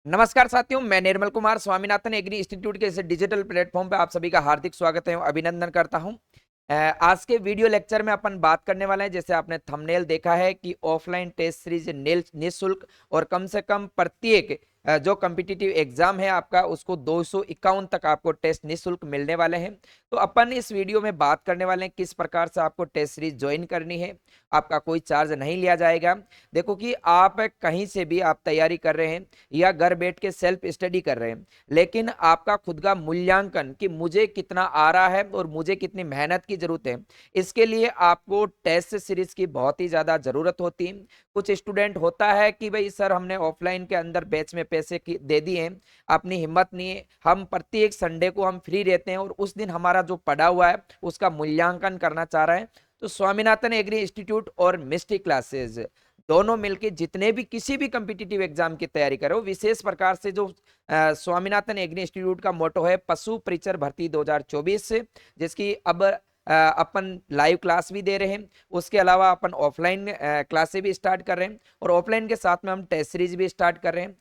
नमस्कार साथियों, मैं निर्मल कुमार स्वामीनाथन एग्री इंस्टीट्यूट के इस डिजिटल प्लेटफॉर्म पे आप सभी का हार्दिक स्वागत है, अभिनंदन करता हूं। आज के वीडियो लेक्चर में अपन बात करने वाले हैं, जैसे आपने थंबनेल देखा है कि ऑफलाइन टेस्ट सीरीज निःशुल्क और कम से कम प्रत्येक जो कम्पिटिटिव एग्जाम है आपका उसको 251 तक आपको टेस्ट निःशुल्क मिलने वाले हैं। तो अपन इस वीडियो में बात करने वाले हैं किस प्रकार से आपको टेस्ट सीरीज ज्वाइन करनी है। आपका कोई चार्ज नहीं लिया जाएगा। देखो कि आप कहीं से भी आप तैयारी कर रहे हैं या घर बैठ के सेल्फ स्टडी कर रहे हैं, लेकिन आपका खुद का मूल्यांकन कि मुझे कितना आ रहा है और मुझे कितनी मेहनत की जरूरत है, इसके लिए आपको टेस्ट सीरीज की बहुत ही ज्यादा जरूरत होती है। कुछ स्टूडेंट होता है कि भाई सर हमने ऑफलाइन के अंदर बैच में पैसे दे दिए हैं, अपनी हिम्मत नहीं है, हम प्रत्येक संडे को हम फ्री रहते हैं और उस दिन हमारा जो पढ़ा हुआ है उसका मूल्यांकन करना चाह रहे हैं। तो स्वामीनाथन एग्री इंस्टीट्यूट और मिस्टी क्लासेस दोनों मिलकर जितने भी किसी भी कम्पिटिटिव एग्जाम की तैयारी करो, विशेष प्रकार से जो स्वामीनाथन एग्री इंस्टीट्यूट का मोटो है पशु परिचर भर्ती 2024, जिसकी अब अपन लाइव क्लास भी दे रहे हैं। उसके अलावा अपन ऑफलाइन क्लासेस भी स्टार्ट कर रहे हैं और ऑफलाइन के साथ में हम टेस्ट सीरीज भी स्टार्ट कर रहे हैं।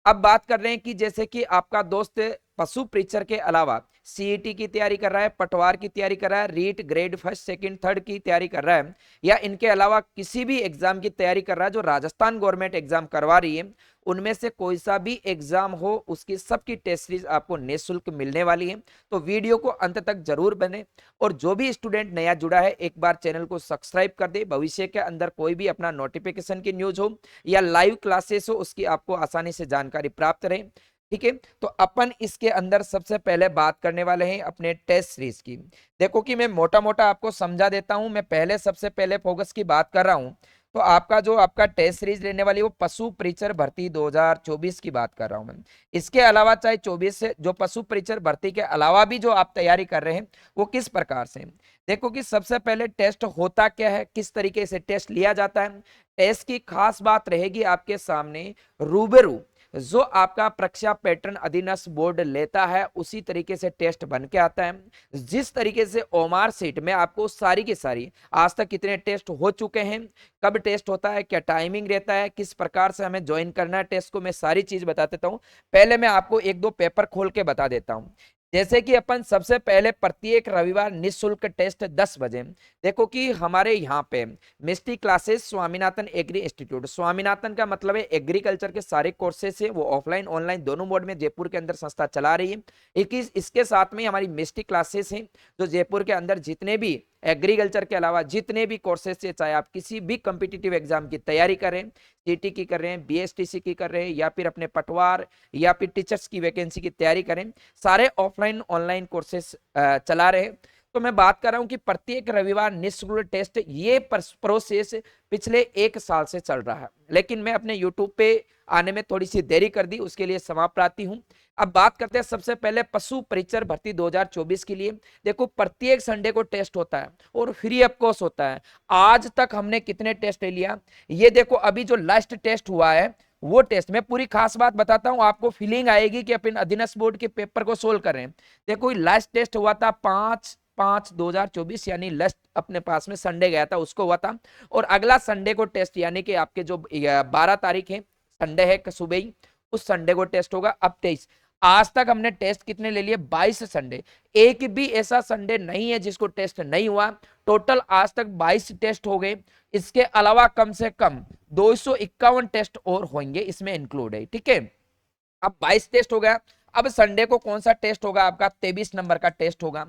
अब बात कर रहे हैं कि जैसे कि आपका दोस्त पशु परीक्षर के अलावा सीईटी की तैयारी कर रहा है, पटवार की तैयारी कर रहा है, REET grade first second third की तैयारी कर रहा है, या इनके अलावा किसी भी एग्जाम की तैयारी कर रहा है जो राजस्थान गवर्नमेंट एग्जाम करवा रही है, उनमें से कोई सा भी एग्जाम हो उसकी सबकी टेस्ट सीरीज आपको निःशुल्क मिलने वाली है। तो वीडियो को अंत तक जरूर बने और जो भी स्टूडेंट नया जुड़ा है एक बार चैनल को सब्सक्राइब कर दे। भविष्य के अंदर कोई भी अपना नोटिफिकेशन की न्यूज हो या लाइव क्लासेस हो उसकी आपको आसानी से जानकारी प्राप्त रहे। ठीक है, तो अपन इसके अंदर सबसे पहले बात करने वाले हैं अपने टेस्ट सीरीज की। देखो कि मैं मोटा मोटा आपको समझा देता हूं। मैं पहले सबसे पहले फोकस की बात कर रहा हूं, तो आपका टेस्ट सीरीज लेने वाली वो पशु परिचर भर्ती 2024 की बात कर रहा हूं मैं। इसके अलावा चाहे 24 से जो पशु परिचर भर्ती के अलावा भी जो आप तैयारी कर रहे हैं वो किस प्रकार से। देखो कि सबसे पहले टेस्ट होता क्या है, किस तरीके से टेस्ट लिया जाता है। टेस्ट की खास बात रहेगी आपके सामने रूबरू जो आपका परीक्षा पैटर्न अधीनस्थ बोर्ड लेता है उसी तरीके से टेस्ट बन के आता है। जिस तरीके से ओमार सीट में आपको सारी की सारी आज तक कितने टेस्ट हो चुके हैं, कब टेस्ट होता है, क्या टाइमिंग रहता है, किस प्रकार से हमें ज्वाइन करना है टेस्ट को, मैं सारी चीज बता देता हूं। पहले मैं आपको एक दो पेपर खोल के बता देता हूं। जैसे कि अपन सबसे पहले प्रत्येक रविवार निःशुल्क टेस्ट 10 बजे। देखो कि हमारे यहाँ पे Misti classes Swaminathan agri institute, Swaminathan का मतलब है एग्रीकल्चर के सारे कोर्सेस है वो ऑफलाइन ऑनलाइन दोनों मोड में जयपुर के अंदर संस्था चला रही है। इसके साथ में हमारी मिस्टी क्लासेस हैं जो जयपुर के अंदर जितने भी एग्रीकल्चर के अलावा जितने भी कोर्सेस है, चाहे आप किसी भी कम्पिटिटिव एग्जाम की तैयारी करें, सीटी की कर रहे हैं, बीएसटीसी की कर रहे हैं, या फिर अपने पटवार या फिर टीचर्स की वैकेंसी की तैयारी करें, सारे ऑफलाइन ऑनलाइन कोर्सेस चला रहे हैं। तो मैं बात कर रहा हूं कि प्रत्येक रविवार निःशुल्क टेस्ट, ये प्रोसेस पिछले 1 साल से चल रहा है, लेकिन मैं अपने यूट्यूब पे आने में थोड़ी सी देरी कर दी, उसके लिए क्षमा प्रार्थी हूं। अब बात करते हैं सबसे पहले पशु परिचर भर्ती 2024 के लिए। देखो प्रत्येक संडे को टेस्ट होता है और फ्री ऑफ कॉस्ट होता है। आज तक हमने कितने टेस्ट ले लिया, ये देखो अभी जो लास्ट टेस्ट हुआ है वो टेस्ट में पूरी खास बात बताता हूं, आपको फीलिंग आएगी कि अपन अधीनस्थ बोर्ड के पेपर को सोल्व कर रहे हैं। देखो लास्ट टेस्ट हुआ था 5/5/2024, यानी लास्ट अपने पास में संडे गया था उसको हुआ था। और अगला संडे को टेस्ट यानी कि आपके जो 12 तारीख है संडे है सुबह ही, उस संडे को टेस्ट होगा। अब 23, आज तक हमने टेस्ट कितने ले लिए, 22 संडे। एक भी ऐसा संडे नहीं है जिसको टेस्ट नहीं हुआ। टोटल आज तक 22 टेस्ट हो गए। इसके अलावा कम से कम 251 टेस्ट और होंगे, इसमें इंक्लूड है। ठीक है, अब 22 टेस्ट हो गया। अब संडे को कौन सा टेस्ट होगा, आपका 23 नंबर का टेस्ट होगा।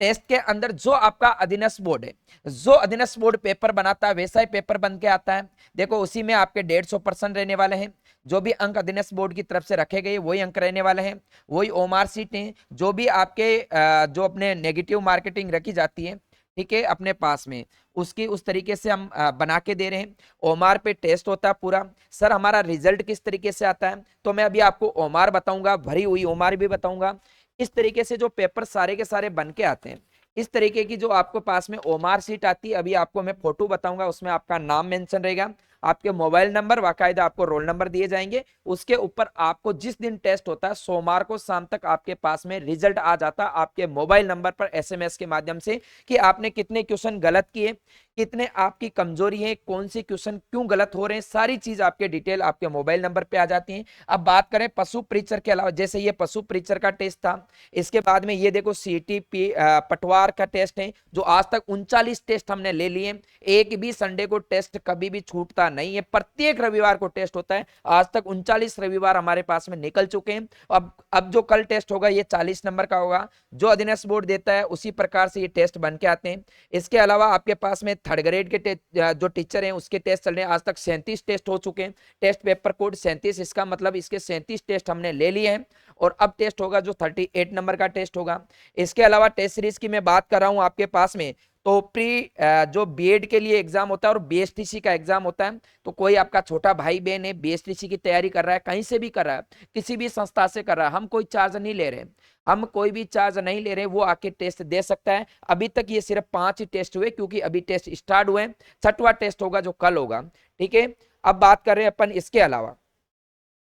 टेस्ट के अंदर जो आपका अधीनस्थ बोर्ड है, जो अधीनस्थ बोर्ड पेपर बनाता है वैसा ही पेपर बन के आता है। देखो उसी में आपके 150% रहने वाले हैं। जो भी अंक अधीनस्थ बोर्ड की तरफ से रखे गए वही अंक रहने वाले हैं, वही ओमार सीट हैं। जो भी आपके जो अपने नेगेटिव मार्केटिंग रखी जाती है, ठीक है, अपने पास में उसकी उस तरीके से हम बना के दे रहे हैं। ओमार पे टेस्ट होता है पूरा। सर हमारा रिजल्ट किस तरीके से आता है, तो मैं अभी आपको ओमार बताऊंगा, भरी हुई ओमार भी बताऊंगा। इस तरीके से जो पेपर सारे के सारे बन के आते हैं, इस तरीके की जो आपको पास में ओमार सीट आती है, अभी आपको मैं फोटो बताऊंगा, उसमें आपका नाम मेंशन रहेगा, आपके मोबाइल नंबर, बाकायदा आपको रोल नंबर दिए जाएंगे। उसके ऊपर आपको जिस दिन टेस्ट होता है सोमवार को शाम तक आपके पास में रिजल्ट आ जाता है आपके मोबाइल नंबर पर एसएमएस के माध्यम से कि आपने कितने क्वेश्चन गलत किए, कितने आपकी कमजोरी है, कौन से क्वेश्चन क्यों गलत हो रहे हैं, सारी चीज आपके डिटेल आपके मोबाइल नंबर पे आ जाती है। अब बात करें पशु परीक्षर के अलावा, जैसे ये पशु परीक्षर का टेस्ट था, इसके बाद में ये देखो सीटीपी पटवार का टेस्ट है, जो आज तक 39 टेस्ट हमने ले लिए। एक भी संडे को टेस्ट कभी भी छूटता नहीं है, प्रत्येक रविवार को टेस्ट होता है। आज तक 39 रविवार हमारे पास में निकल चुके हैं। अब जो कल टेस्ट होगा ये 40 नंबर का होगा, जो अधीनस्थ बोर्ड देता है उसी प्रकार से ये टेस्ट बन के आते हैं। इसके अलावा आपके पास में थर्ड ग्रेड के जो टीचर हैं उसके टेस्ट चल रहे हैं। आज तक 37 टेस्ट हो चुके हैं। टेस्ट पेपर कोड 37, इसका मतलब इसके 37 टेस्ट हमने ले लिए हैं और अब टेस्ट होगा जो 38 नंबर का टेस्ट होगा। इसके अलावा टेस्ट सीरीज की मैं बात कर रहा हूं आपके पास में, तो प्री जो बीएड के लिए एग्जाम होता है और बीएसटीसी का एग्जाम होता है, तो कोई आपका छोटा भाई बहन है बीएसटीसी की तैयारी कर रहा है, कहीं से भी कर रहा है, किसी भी संस्था से कर रहा है, हम कोई चार्ज नहीं ले रहे, हम कोई भी चार्ज नहीं ले रहे, वो आके टेस्ट दे सकता है। अभी तक ये सिर्फ 5 ही टेस्ट हुए क्योंकि अभी टेस्ट स्टार्ट हुए, 6वां टेस्ट होगा जो कल होगा। ठीक है, अब बात कर रहे हैं अपन इसके अलावा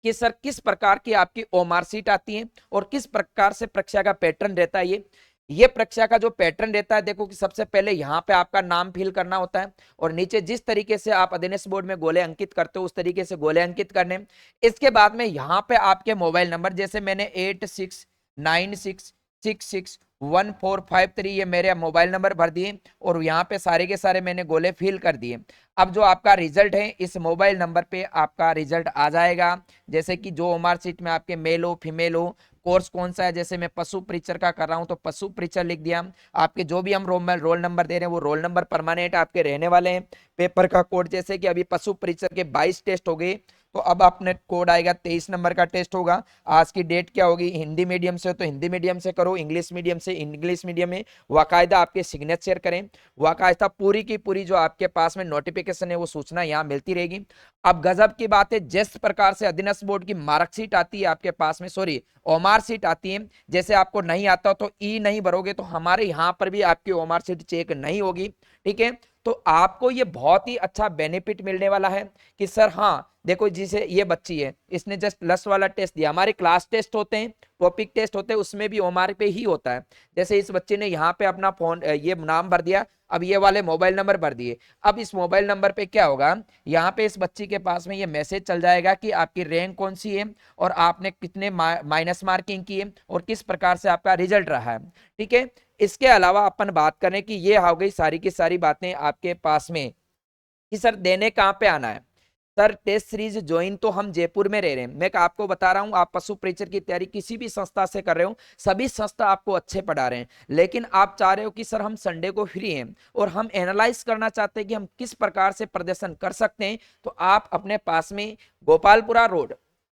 कि सर किस प्रकार की आपकी ओमार सीट आती है और किस प्रकार से परीक्षा का पैटर्न रहता है। ये परीक्षा का जो पैटर्न रहता है, देखो कि सबसे पहले यहाँ पे आपका नाम फिल करना होता है और नीचे जिस तरीके से आप अधीनस्थ बोर्ड में गोले अंकित करते हो उस तरीके से गोले अंकित करने। इसके बाद में यहाँ पे आपके मोबाइल नंबर, जैसे मैंने 8696661453 ये मेरे मोबाइल नंबर भर दिए और यहाँ पे सारे के सारे मैंने गोले फिल कर दिए। अब जो आपका रिजल्ट है इस मोबाइल नंबर पे आपका रिजल्ट आ जाएगा, जैसे कि जो ओमार सीट में आपके मेल हो फीमेल हो, कोर्स कौन सा है, जैसे मैं पशु परीक्षर का कर रहा हूं तो पशु परीक्षर लिख दिया। आपके जो भी हम रोल नंबर दे रहे हैं वो रोल नंबर परमानेंट आपके रहने वाले हैं। पेपर का कोड, जैसे कि अभी पशु परीक्षर के 22 टेस्ट हो गए तो अब अपने कोड आएगा 23 नंबर का टेस्ट होगा। आज की डेट क्या होगी, हिंदी मीडियम से तो हिंदी मीडियम से करो, इंग्लिश मीडियम से इंग्लिश मीडियम में वाकायदा आपके सिग्नेचर करें, वाकायदा पूरी की पूरी जो आपके पास में नोटिफिकेशन है वो सूचना यहाँ मिलती रहेगी। अब गजब की बात है, जिस प्रकार से अधीनस्थ बोर्ड की मार्कशीट आती है आपके पास में, सॉरी ओमार सीट आती है, जैसे आपको नहीं आता तो ई नहीं भरोगे तो हमारे यहाँ पर भी आपकी ओमार सीट चेक नहीं होगी। ठीक है, तो आपको ये बहुत ही अच्छा बेनिफिट मिलने वाला है कि सर हाँ देखो, जिसे ये बच्ची है इसने जस्ट लस वाला टेस्ट दिया, हमारे क्लास टेस्ट होते हैं, टॉपिक टेस्ट होते हैं, उसमें भी ओमार पे ही होता है। जैसे इस बच्चे ने यहाँ पे अपना फोन ये नाम भर दिया, अब ये वाले मोबाइल नंबर भर दिए। अब इस मोबाइल नंबर पे क्या होगा, यहाँ पे इस बच्ची के पास में ये मैसेज चल जाएगा कि आपकी रैंक कौन सी है और आपने कितने माइनस मार्किंग की है और किस प्रकार से आपका रिजल्ट रहा है। ठीक है, इसके अलावा अपन बात करें कि ये हो गई सारी की सारी बातें आपके पास में कि सर देने कहाँ पे आना है। सर टेस्ट सीरीज ज्वाइन तो हम जयपुर में रह रहे हैं, मैं आपको बता रहा हूं, आप पशु परीक्षर की तैयारी किसी भी संस्था से कर रहे हो, सभी संस्था आपको अच्छे पढ़ा रहे हैं, लेकिन आप चाह रहे हो कि सर हम संडे को फ्री हैं और हम एनालाइज करना चाहते हैं कि हम किस प्रकार से प्रदर्शन कर सकते हैं, तो आप अपने पास में गोपालपुरा रोड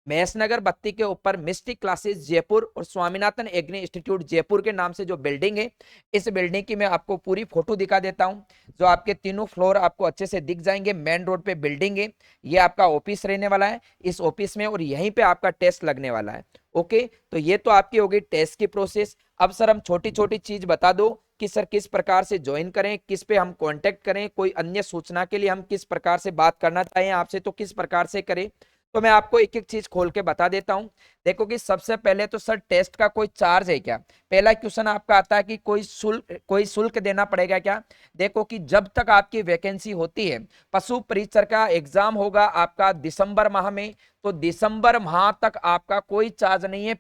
महेशनगर बत्ती के ऊपर मिस्टिक क्लासेस जयपुर और स्वामीनाथन एग्री इंस्टीट्यूट जयपुर के नाम से जो बिल्डिंग है, इस बिल्डिंग की मैं आपको पूरी फोटो दिखा देता हूं, जो आपके तीनों फ्लोर आपको अच्छे से दिख जाएंगे। मेन रोड पे बिल्डिंग है, ये आपका ऑफिस रहने वाला है इस ऑफिस में, और यहीं पे आपका टेस्ट लगने वाला है। ओके, तो ये तो आपकी होगी टेस्ट की प्रोसेस। अब सर हम छोटी छोटी चीज बता दो कि सर किस प्रकार से ज्वाइन करें, किस पे हम कांटेक्ट करें, कोई अन्य सूचना के लिए हम किस प्रकार से बात करना चाहें आपसे तो किस प्रकार से करें, तो मैं आपको एक एक चीज खोल के बता देता हूं। देखो कि सबसे पहले तो सर टेस्ट का कोई चार्ज है क्या, पहला क्वेश्चन आपका आता है कि कोई शुल्क देना पड़ेगा क्या। देखो कि जब तक आपकी वैकेंसी होती है, पशु परीक्षर का एग्जाम होगा आपका दिसंबर माह में, तो दिसंबर माह तक आपका कोई चार्ज नहीं है।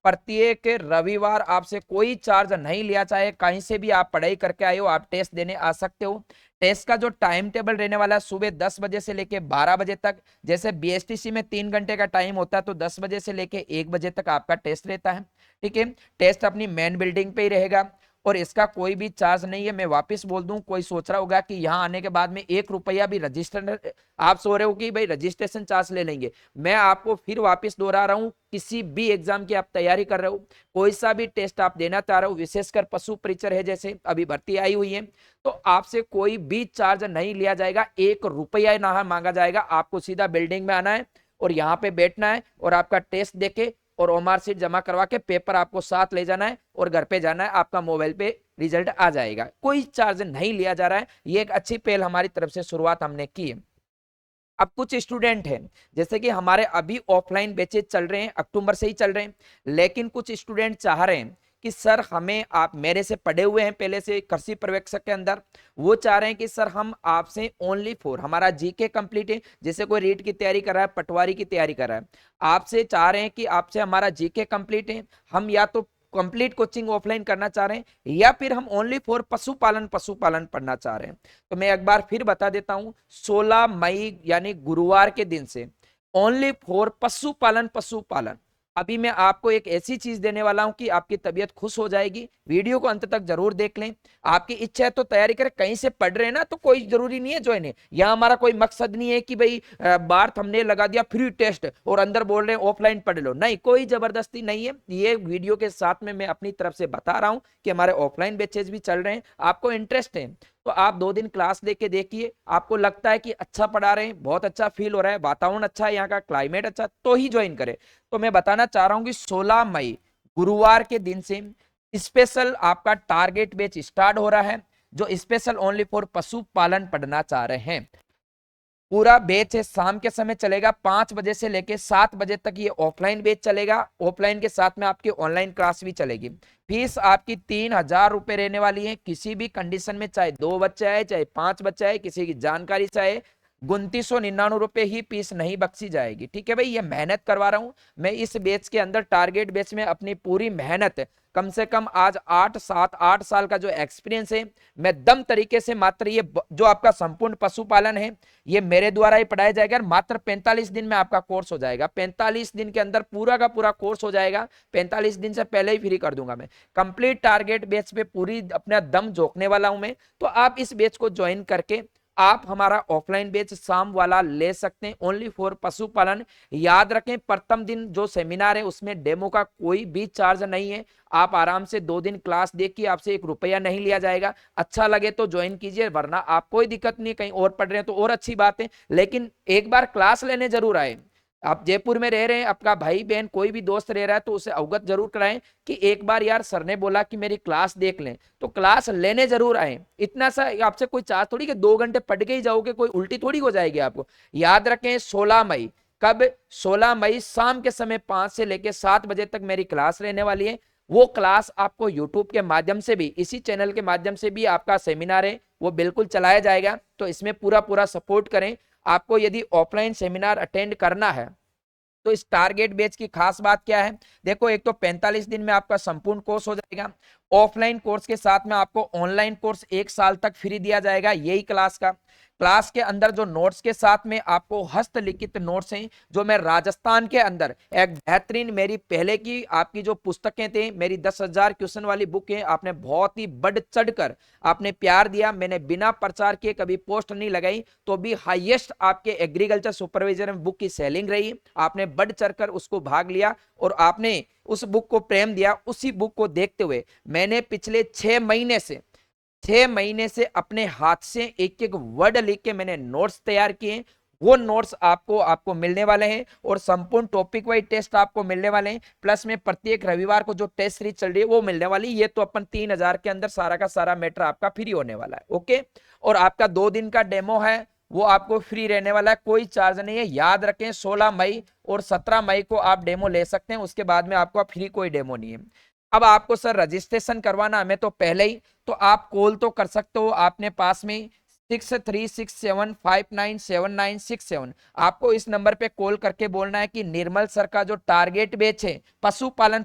प्रत्येक रविवार आपसे कोई चार्ज नहीं लिया, चाहे कहीं से भी आप पढ़ाई करके आए हो आप टेस्ट देने आ सकते हो। टेस्ट का जो टाइम टेबल रहने वाला है सुबह 10 बजे से लेके 12 बजे तक, जैसे बीएसटीसी में 3 घंटे का टाइम होता है तो 10 बजे से लेके 1 बजे तक आपका टेस्ट रहता है। ठीक है, टेस्ट अपनी मेन बिल्डिंग पे ही रहेगा और इसका कोई भी चार्ज नहीं है। मैं वापस बोल दूं, कोई सोच रहा होगा कि यहाँ आने के बाद में 1 रुपया भी रजिस्टर, आप सोच रहे हो कि भाई रजिस्ट्रेशन चार्ज ले लेंगे, मैं आपको फिर वापस दोहरा रहा हूँ, किसी भी एग्जाम की आप तैयारी कर रहे हो, कोई सा भी टेस्ट आप देना चाह रहे हो, विशेषकर पशु परीक्षर है जैसे अभी भर्ती आई हुई है, तो आपसे कोई भी चार्ज नहीं लिया जाएगा, 1 रुपया ना मांगा जाएगा। आपको सीधा बिल्डिंग में आना है और यहाँ पे बैठना है और आपका टेस्ट देके और ओमार सीट जमा करवा के पेपर आपको साथ ले जाना है और घर पे जाना है, आपका मोबाइल पे रिजल्ट आ जाएगा, कोई चार्ज नहीं लिया जा रहा है। ये एक अच्छी पहल हमारी तरफ से शुरुआत हमने की है। अब कुछ स्टूडेंट हैं जैसे कि हमारे अभी ऑफलाइन बैचेज चल रहे हैं, अक्टूबर से ही चल रहे हैं, लेकिन कुछ स्टूडेंट चाह रहे हैं कि सर हमें, आप मेरे से पढ़े हुए हैं पहले से कृषि पर्यवेक्षक के अंदर, वो चाह रहे हैं कि सर हम आपसे ओनली फॉर, हमारा जीके कंप्लीट है, जैसे कोई रीट की तैयारी कर रहा है, पटवारी की तैयारी कर रहा है, आपसे चाह रहे हैं कि आपसे हमारा जीके कंप्लीट है, हम या तो कंप्लीट कोचिंग ऑफलाइन करना चाह रहे हैं या फिर हम ओनली फॉर पशुपालन पढ़ना चाह रहे हैं। तो मैं एक बार फिर बता देता हूं, 16 मई यानी गुरुवार के दिन से ओनली फॉर पशुपालन। अभी मैं आपको एक ऐसी चीज देने वाला हूं कि आपकी तबीयत खुश हो जाएगी। वीडियो को अंत तक जरूर देख लें। आपकी इच्छा है तो तैयारी करें, कहीं से पढ़ रहे हैं ना तो कोई जरूरी नहीं है ज्वाइन है। यहाँ हमारा कोई मकसद नहीं है कि भाई बार हमने लगा दिया फ्री टेस्ट और अंदर बोल रहे हैं ऑफलाइन पढ़ लो, नहीं, कोई जबरदस्ती नहीं है। ये वीडियो के साथ में मैं अपनी तरफ से बता रहा हूं कि हमारे ऑफलाइन बैचेज भी चल रहे हैं, आपको इंटरेस्ट है तो आप 2 दिन क्लास लेके देखिए, आपको लगता है कि अच्छा पढ़ा रहे हैं, बहुत अच्छा फील हो रहा है, वातावरण अच्छा है, यहाँ का क्लाइमेट अच्छा, तो ही ज्वाइन करें। तो मैं बताना चाह रहा हूं कि 16 मई गुरुवार के दिन से स्पेशल आपका टारगेट बैच स्टार्ट हो रहा है, जो स्पेशल ओनली फॉर पशुपालन पढ़ना चाह रहे हैं। पूरा बैच है, शाम के समय चलेगा, 5 बजे से लेके 7 बजे तक ये ऑफलाइन बैच चलेगा। ऑफलाइन के साथ में आपकी ऑनलाइन क्लास भी चलेगी। फीस आपकी 3,000 रुपए रहने वाली है। किसी भी कंडीशन में, चाहे 2 बच्चे आए चाहे 5 बच्चे आए, किसी की जानकारी चाहे, 2999 रुपए ही फीस नहीं बख्शी जाएगी। ठीक है भाई, ये मेहनत करवा रहा हूं मैं इस बैच के अंदर। टारगेट बैच में अपनी पूरी मेहनत, कम से कम आज 8 साल का जो एक्सपीरियंस है, मैं दम तरीके से मात्र ये जो आपका संपूर्ण पशुपालन है ये मेरे द्वारा ही पढ़ाया जाएगा। मात्र 45 दिन में आपका कोर्स हो जाएगा। 45 दिन के अंदर पूरा का पूरा कोर्स हो जाएगा। 45 दिन से पहले ही फ्री कर दूंगा मैं। कंप्लीट टारगेट बैच पे पूरी अपना दम झोंकने वाला हूं मैं। तो आप इस बैच को ज्वाइन करके आप हमारा ऑफलाइन बैच शाम वाला ले सकते हैं, ओनली फॉर पशुपालन। याद रखें, प्रथम दिन जो सेमिनार है उसमें डेमो का कोई भी चार्ज नहीं है। आप आराम से 2 दिन क्लास देखिए, आपसे 1 रुपया नहीं लिया जाएगा। अच्छा लगे तो ज्वाइन कीजिए, वरना आप कोई दिक्कत नहीं, कहीं और पढ़ रहे हैं तो और अच्छी बात है, लेकिन एक बार क्लास लेने जरूर आए। आप जयपुर में रह रहे हैं, आपका भाई बहन कोई भी दोस्त रह रहा है तो उसे अवगत जरूर कराएं कि एक बार यार सर ने बोला कि मेरी क्लास देख लें, तो क्लास लेने जरूर आए। इतना सा आपसे कोई चार्ज थोड़ी कि 2 घंटे पढ़ के ही जाओगे, कोई उल्टी थोड़ी हो जाएगी आपको। याद रखें, 16 मई, कब? 16 मई शाम के समय 5 से लेकर 7 बजे तक मेरी क्लास रहने वाली है। वो क्लास आपको यूट्यूब के माध्यम से भी, इसी चैनल के माध्यम से भी आपका सेमिनार है वो बिल्कुल चलाया जाएगा। तो इसमें पूरा पूरा सपोर्ट करें। आपको यदि ऑफलाइन सेमिनार अटेंड करना है तो इस टारगेट बैच की खास बात क्या है? देखो, एक तो 45 दिन में आपका संपूर्ण कोर्स हो जाएगा। ऑफलाइन कोर्स के साथ में आपको ऑनलाइन कोर्स 1 साल तक फ्री दिया जाएगा यही क्लास का। क्लास के अंदर जो नोट्स के साथ में आपको हस्तलिखित नोट्स हैं, जो मैं राजस्थान के अंदर एक बेहतरीन, मेरी पहले की आपकी जो पुस्तकें थे, मेरी 10,000 क्वेश्चन वाली बुक है, आपने बहुत ही बढ़ चढ़कर आपने प्यार दिया। मैंने बिना प्रचार किए कभी पोस्ट नहीं लगाई, तो भी हाईएस्ट आपके एग्रीकल्चर सुपरवाइजर में बुक की सेलिंग रही। आपने बढ़ चढ़कर उसको भाग लिया और आपने उस बुक को प्रेम दिया। उसी बुक को देखते हुए मैंने पिछले 6 महीने से अपने हाथ से एक एक वर्ड लिख के मैंने नोट्स तैयार किए। वो नोट्स आपको मिलने वाले हैं और संपूर्ण टॉपिक वाइज टेस्ट आपको मिलने वाले हैं। प्लस में प्रत्येक रविवार को जो टेस्ट सीरीज चल रही है वो मिलने वाली। ये तो अपन 3,000 के अंदर सारा का सारा मैटर आपका फ्री होने वाला है। ओके, और आपका 2 दिन का डेमो है वो आपको फ्री रहने वाला है, कोई चार्ज नहीं है। याद रखें, 16 मई और 17 मई को आप डेमो ले सकते हैं, उसके बाद में आपको फ्री कोई डेमो नहीं है। अब आपको सर रजिस्ट्रेशन करवाना हमें तो पहले ही, तो आप कॉल तो कर सकते हो अपने पास में 6367597967। आपको इस नंबर पे कॉल करके बोलना है कि निर्मल सर का जो टारगेट बैच है पशुपालन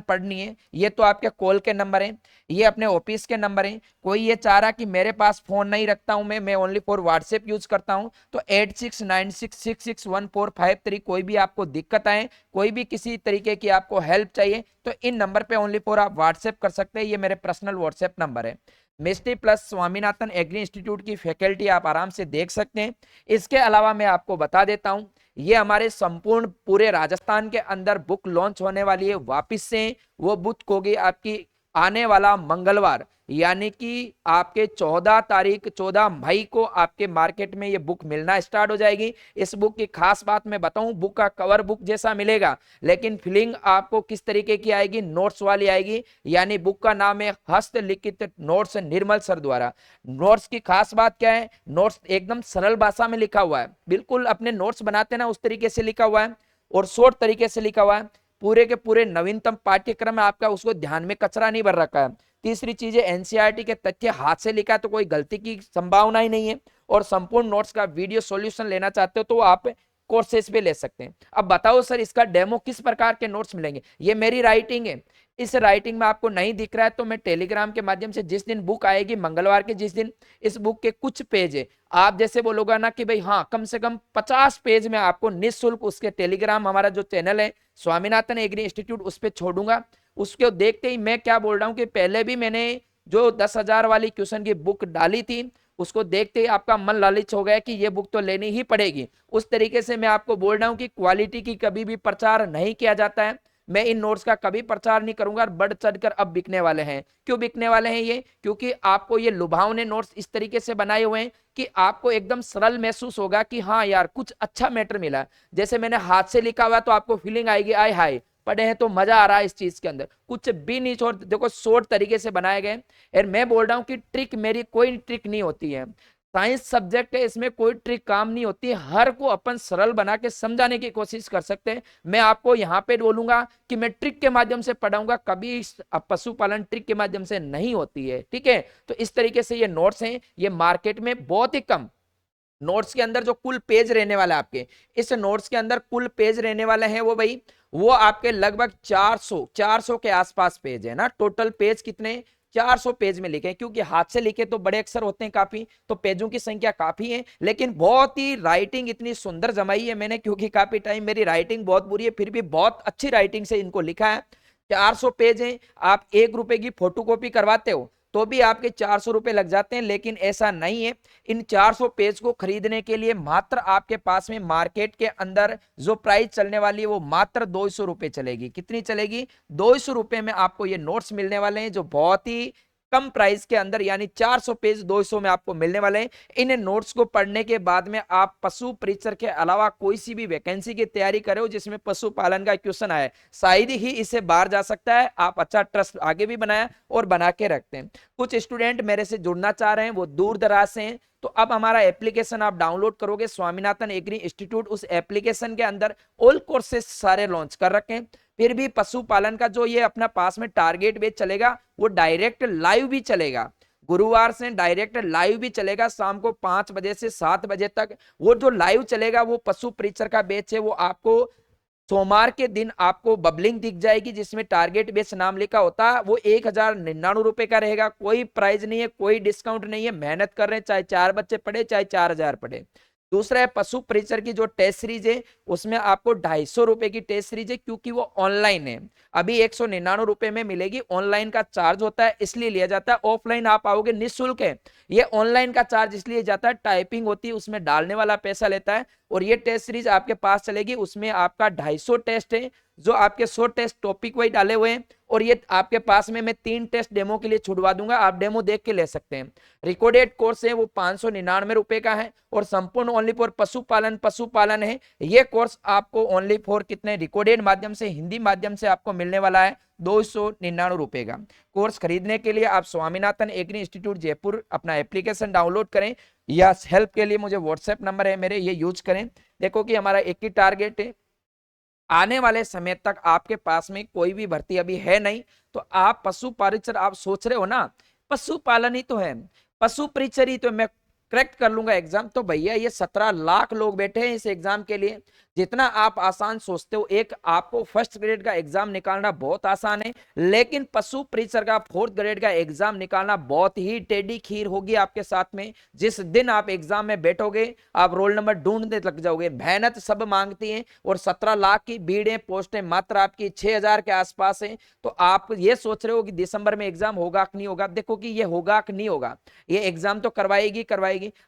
पढ़नी है। ये तो आपके कॉल के नंबर हैं, ये अपने ऑफिस के नंबर हैं। कोई ये चाह रहा कि मेरे पास फोन नहीं रखता हूं मैं ओनली फॉर व्हाट्सएप यूज करता हूं, तो 8696661453, कोई भी आपको दिक्कत आए, कोई भी किसी तरीके की आपको हेल्प चाहिए, तो इन नंबर पे ओनली फॉर आप व्हाट्सएप कर सकते हैं। ये मेरे पर्सनल व्हाट्सएप नंबर है। मिस्टी प्लस स्वामीनाथन एग्री इंस्टीट्यूट की फैकल्टी आप आराम से देख सकते हैं। इसके अलावा मैं आपको बता देता हूं, ये हमारे संपूर्ण पूरे राजस्थान के अंदर बुक लॉन्च होने वाली है वापिस से। वो बुक होगी आपकी आने वाला मंगलवार यानी कि आपके 14 मई को आपके मार्केट में ये बुक मिलना स्टार्ट हो जाएगी। इस बुक की खास बात मैं बताऊं, बुक का कवर बुक जैसा मिलेगा, लेकिन फीलिंग आपको किस तरीके की आएगी, नोट्स वाली आएगी। यानी बुक का नाम है हस्तलिखित नोट्स निर्मल सर द्वारा। नोट्स की खास बात क्या है, नोट्स एकदम सरल भाषा में लिखा हुआ है, बिल्कुल अपने नोट्स बनाते ना उस तरीके से लिखा हुआ है और शॉर्ट तरीके से लिखा हुआ है। पूरे के पूरे नवीनतम पाठ्यक्रम है आपका, उसको ध्यान में कचरा नहीं भर रखा है। तीसरी चीज है एनसीईआरटी के तथ्य हाथ से लिखा तो कोई गलती की संभावना ही नहीं है। और संपूर्ण नोट्स का वीडियो सॉल्यूशन लेना चाहते हो तो आप कोर्सेज पे ले सकते हैं। अब बताओ सर इसका डेमो किस प्रकार के नोट्स मिलेंगे। ये मेरी राइटिंग है, इस राइटिंग में आपको नहीं दिख रहा है तो मैं टेलीग्राम के माध्यम से जिस दिन बुक आएगी, मंगलवार के जिस दिन, इस बुक के कुछ पेज है, आप जैसे बोलोगा ना कि भाई हाँ कम से कम 50 पेज में आपको निःशुल्क उसके टेलीग्राम, हमारा जो चैनल है स्वामीनाथन एग्री इंस्टीट्यूट, उस पर छोड़ूंगा। उसके देखते ही मैं क्या बोल रहा हूँ कि पहले भी मैंने जो 10,000 वाली क्वेश्चन की बुक डाली थी, उसको देखते ही आपका मन लालच हो गया कि ये बुक तो लेनी ही पड़ेगी। उस तरीके से मैं आपको बोल रहा हूं कि क्वालिटी की कभी भी प्रचार नहीं किया जाता है। मैं इन नोट्स का कभी प्रचार नहीं करूंगा और बढ़ चढ़कर अब बिकने वाले हैं। क्यों बिकने वाले हैं ये, क्योंकि आपको ये लुभावने नोट्स इस तरीके से बनाए हुए हैं कि आपको एकदम सरल महसूस होगा कि हाँ यार कुछ अच्छा मैटर मिला। जैसे मैंने हाथ से लिखा हुआ तो आपको फीलिंग आएगी आय हाय पढ़े हैं तो मजा आ रहा है इस चीज के अंदर, कुछ भी नहीं छोड़, देखो शॉर्ट तरीके से बनाए गए। और मैं बोल रहा हूं कि ट्रिक मेरी कोई ट्रिक नहीं होती है, साइंस सब्जेक्ट है, इसमें कोई ट्रिक काम नहीं होती है, हर को अपन सरल बना के समझाने की कोशिश कर सकते हैं। मैं आपको यहाँ पे बोलूंगा कि मैं ट्रिक के माध्यम से पढ़ाऊंगा, कभी पशुपालन ट्रिक के माध्यम से नहीं होती है, ठीक है। तो इस तरीके से ये नोट्स हैं, ये मार्केट में बहुत ही कम। नोट्स के अंदर जो कुल पेज रहने वाला है आपके, इस नोट्स के अंदर कुल पेज रहने वाले हैं वो भाई, वो आपके लगभग 400 के आसपास पेज है ना। टोटल पेज कितने, 400 पेज में लिखे, क्योंकि हाथ से लिखे तो बड़े अक्षर होते हैं काफी, तो पेजों की संख्या काफी है। लेकिन बहुत ही राइटिंग इतनी सुंदर जमाई है मैंने, क्योंकि काफी टाइम मेरी राइटिंग बहुत बुरी है, फिर भी बहुत अच्छी राइटिंग से इनको लिखा है। 400 पेज हैं, आप 1 रुपए की फोटोकॉपी करवाते हो तो भी आपके 400 रुपए लग जाते हैं, लेकिन ऐसा नहीं है। इन 400 पेज को खरीदने के लिए मात्र आपके पास में मार्केट के अंदर जो प्राइस चलने वाली है वो मात्र 200 रुपए चलेगी। कितनी चलेगी, 200 रुपए में आपको ये नोट्स मिलने वाले हैं, जो बहुत ही कम प्राइस के अंदर, यानी 400 पेज 200 में आपको मिलने वाले हैं। इन नोट्स को पढ़ने के बाद में आप पशु परीक्षक के अलावा कोई सी भी वैकेंसी की तैयारी करो जिसमें पशुपालन का क्वेश्चन आए, शायद ही इसे बाहर जा सकता है। आप अच्छा ट्रस्ट आगे भी बनाया और बना के रखते हैं। कुछ स्टूडेंट मेरे से जुड़ना चाह रहे हैं, वो दूर दराज से हैं, तो अब हमारा एप्लीकेशन आप डाउनलोड करोगे, स्वामीनाथन एग्री इंस्टीट्यूट, उस एप्लीकेशन के अंदर ऑल कोर्सेस सारे लॉन्च कर रखे हैं। फिर भी पशुपालन का जो ये अपना पास में टारगेट बेच चलेगा, वो डायरेक्ट लाइव भी चलेगा, गुरुवार से डायरेक्ट लाइव भी चलेगा, शाम को 5 बजे से 7 बजे तक। वो जो लाइव चलेगा वो पशु परीक्षक का बेच है, वो आपको सोमवार के दिन आपको बबलिंग दिख जाएगी, जिसमें टारगेट बेस नाम लिखा होता है। वो 1,099 रुपए का रहेगा, कोई प्राइस नहीं है, कोई डिस्काउंट नहीं है। मेहनत कर रहे हैं, चाहे 4 बच्चे पढ़े चाहे 4,000 पढ़े। दूसरा है पशु परीक्षक की जो टेस्ट सीरीज है, उसमें आपको 250 रुपए की टेस्ट सीरीज है, क्योंकि वो ऑनलाइन है। अभी 199 रुपए में मिलेगी, ऑनलाइन का चार्ज होता है इसलिए लिया जाता है। ऑफलाइन आप आओगे निःशुल्क है, ये ऑनलाइन का चार्ज इसलिए जाता है, टाइपिंग होती है उसमें डालने वाला पैसा लेता है। और ये टेस्ट सीरीज आपके पास चलेगी, उसमें आपका 250 टेस्ट है, जो आपके 100 टेस्ट टॉपिक वाइज डाले हुए हैं। और ये आपके पास में मैं 3 टेस्ट डेमो के लिए छुड़वा दूंगा, आप डेमो देख के ले सकते हैं। रिकॉर्डेड कोर्स है वो 599 रुपए का है, और संपूर्ण ओनली फॉर पशुपालन है। ये कोर्स आपको ओनली फॉर कितने, रिकॉर्डेड माध्यम से, हिंदी माध्यम से आपको मिलने वाला है 299 रुपए का। कोर्स खरीदने के लिए आप स्वामीनाथन एग्री इंस्टीट्यूट जयपुर अपना एप्लीकेशन डाउनलोड करें, या हेल्प के लिए मुझे व्हाट्सएप नंबर है मेरे, ये यूज करें। देखो कि हमारा एक ही टारगेट है, आने वाले समय तक आपके पास में कोई भी भर्ती अभी है नहीं, तो आप पशु परीक्षक आप सोच रहे हो ना, पशुपालन ही तो है, पशु परीक्षक ही तो मैं क्रैक कर लूंगा एग्जाम, तो भैया ये 17 लाख लोग बैठे हैं इस एग्जाम के लिए। जितना आप आसान सोचते हो, एक आपको फर्स्ट ग्रेड का एग्जाम निकालना बहुत आसान है, लेकिन पशु परीक्षक का 4th ग्रेड का एग्जाम निकालना बहुत ही टेढ़ी खीर होगी आपके साथ में। जिस दिन आप एग्जाम में बैठोगे आप रोल नंबर ढूंढने लग जाओगे। मेहनत सब मांगती है, और 17 लाख की भीड़ है, पोस्टें मात्र आपकी 6,000 के आसपास है। तो आप ये सोच रहे हो कि दिसंबर में एग्जाम होगा कि नहीं होगा, देखो कि ये होगा कि नहीं होगा। ये एग्जाम तो करवाएगी,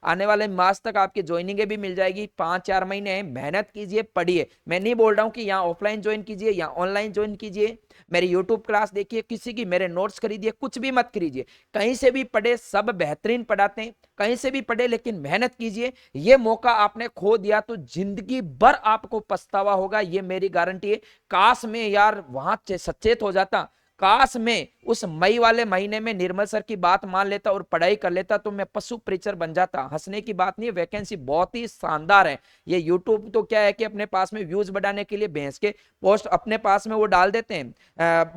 आने वाले मास तक आपकी ज्वाइनिंग भी मिल जाएगी, 5-4 महीने मेहनत कीजिए कीजिए, पढ़िए। मैं नहीं बोल रहा हूं कि यहाँ ऑफलाइन ज्वाइन कीजिए या ऑनलाइन ज्वाइन कीजिए, मेरी यूट्यूब क्लास देखिए, किसी की मेरे नोट्स खरीदिए, कुछ भी मत खरीदिए, कहीं से भी पढ़े, सब बेहतरीन पढ़ाते हैं, कहीं से भी पढ़े, लेकिन मेहनत कीजिए। ये मौका आपने खो दिया तो जिंदगी भर आपको पछतावा होगा, ये मेरी गारंटी है। काश में यार वहां सचेत हो जाता, काश में उस मई वाले महीने में निर्मल सर की बात मान लेता और पढ़ाई कर लेता तो मैं पशु प्रीचर बन जाता। हंसने की बात नहीं है, वैकेंसी बहुत ही शानदार है। ये यूट्यूब तो क्या है कि अपने पास में व्यूज बढ़ाने के लिए भैंस के पोस्ट अपने पास में वो डाल देते हैं,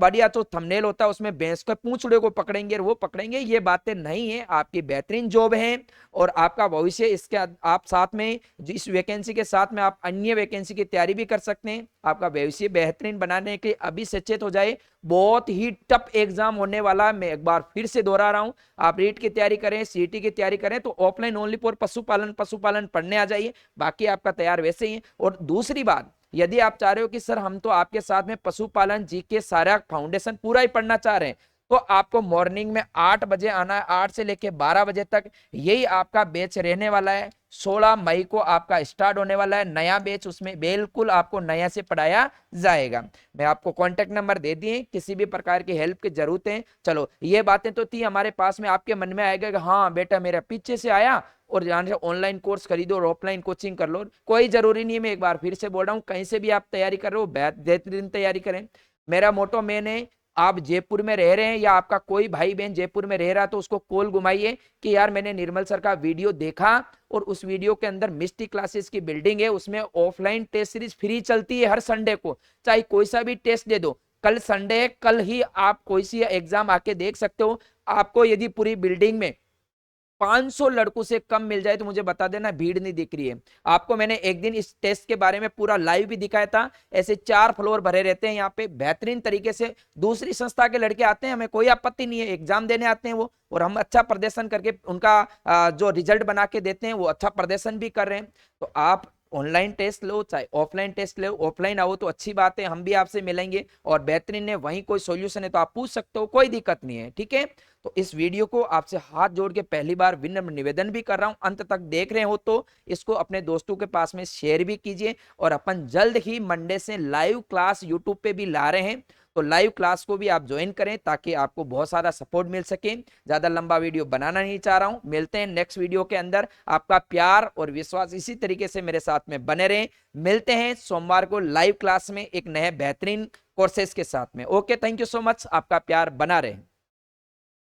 बढ़िया तो थंबनेल होता है उसमें भैंस के पूंछड़े को पकड़ेंगे और वो पकड़ेंगे, ये बातें नहीं है। आपकी बेहतरीन जॉब है और आपका भविष्य इसके आप साथ में इस वैकेंसी के साथ में आप अन्य वैकेंसी की तैयारी भी कर सकते हैं। आपका भविष्य बेहतरीन बनाने के लिए अभी सचेत हो जाए। बहुत ही टफ एग्जाम होने वाला है, मैं एक बार फिर से दोहरा रहा हूं। आप रीट की तैयारी करें, सीटी की तैयारी करें तो ऑफलाइन ओनली फॉर पशुपालन पढ़ने आ जाइए, बाकी आपका तैयार वैसे ही है। और दूसरी बात, यदि आप चाह रहे हो कि सर हम तो आपके साथ में पशुपालन जी के सारा फाउंडेशन पूरा ही पढ़ना चाह रहे हैं, तो आपको मॉर्निंग में 8 बजे आना है, 8 से लेके 12 बजे तक यही आपका बैच रहने वाला है। 16 मई को आपका स्टार्ट होने वाला है नया बैच, उसमें बिल्कुल आपको नया से पढ़ाया जाएगा। मैं आपको कांटेक्ट नंबर दे दिए, किसी भी प्रकार की हेल्प की जरूरत है। चलो ये बातें तो थी हमारे पास में, आपके मन में आएगा कि हाँ बेटा मेरा पीछे से आया और यहाँ से ऑनलाइन कोर्स खरीदो और ऑफलाइन कोचिंग कर लो, कोई जरूरी नहीं है। मैं एक बार फिर से बोल रहा हूँ, कहीं से भी आप तैयारी कर रहे हो बेहतरीन तैयारी करें। मेरा मोटो मैंने, आप जयपुर में रह रहे हैं या आपका कोई भाई बहन जयपुर में रह रहा तो उसको कॉल घुमाइए कि यार मैंने निर्मल सर का वीडियो देखा और उस वीडियो के अंदर मिस्टी क्लासेस की बिल्डिंग है, उसमें ऑफलाइन टेस्ट सीरीज फ्री चलती है हर संडे को, चाहे कोई सा भी टेस्ट दे दो। कल संडे है, कल ही आप कोई सी एग्जाम आके देख सकते हो। आपको यदि पूरी बिल्डिंग में 500 लड़कों से कम मिल जाए तो मुझे बता देना, भीड़ नहीं दिख रही है। आपको मैंने एक दिन इस टेस्ट के बारे में पूरा लाइव भी दिखाया था। ऐसे 4 फ्लोर भरे रहते हैं यहाँ पे बेहतरीन तरीके से, दूसरी संस्था के लड़के आते हैं, हमें कोई आपत्ति नहीं है, एग्जाम देने आते हैं वो, और हम अच्छा प्रदर्शन करके उनका जो रिजल्ट बना के देते हैं वो अच्छा प्रदर्शन भी कर रहे हैं। तो आप ऑनलाइन टेस्ट लो चाहे ऑफलाइन टेस्ट लो, ऑफलाइन आओ तो अच्छी बात है, हम भी आपसे मिलेंगे और बेहतरीन है, वहीं कोई सॉल्यूशन है तो आप पूछ सकते हो, कोई दिक्कत नहीं है, ठीक है। तो इस वीडियो को आपसे हाथ जोड़ के पहली बार विनम्र निवेदन भी कर रहा हूं, अंत तक देख रहे हो तो इसको अपने दोस्तों के पास में शेयर भी कीजिए। और अपन जल्द ही मंडे से लाइव क्लास यूट्यूब पे भी ला रहे हैं, तो लाइव क्लास को भी आप ज्वाइन करें ताकि आपको बहुत सारा सपोर्ट मिल सके। ज्यादा लंबा वीडियो बनाना नहीं चाह रहा हूं, मिलते हैं नेक्स्ट वीडियो के अंदर। आपका प्यार और विश्वास इसी तरीके से मेरे साथ में बने रहे। मिलते हैं सोमवार को लाइव क्लास में एक नए बेहतरीन कोर्सेज के साथ में। Okay, thank you so much, आपका प्यार बना रहे।